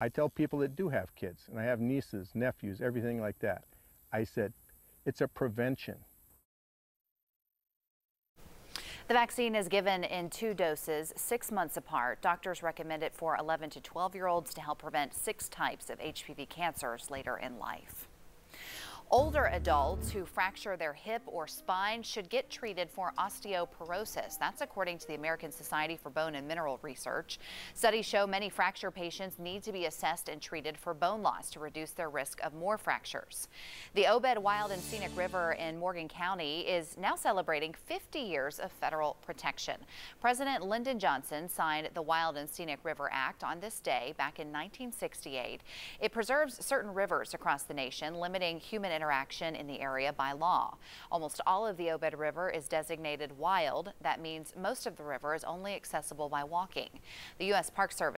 I tell people that do have kids, and I have nieces, nephews, everything like that. I said, it's a prevention. The vaccine is given in 2 doses, 6 months apart. Doctors recommend it for 11 to 12-year-olds to help prevent 6 types of HPV cancers later in life. Older adults who fracture their hip or spine should get treated for osteoporosis. That's according to the American Society for Bone and Mineral Research. Studies show many fracture patients need to be assessed and treated for bone loss to reduce their risk of more fractures. The Obed Wild and Scenic River in Morgan County is now celebrating 50 years of federal protection. President Lyndon Johnson signed the Wild and Scenic River Act on this day back in 1968. It preserves certain rivers across the nation, limiting human interaction in the area by law. Almost all of the Obed River is designated wild. That means most of the river is only accessible by walking. The U.S. Park Service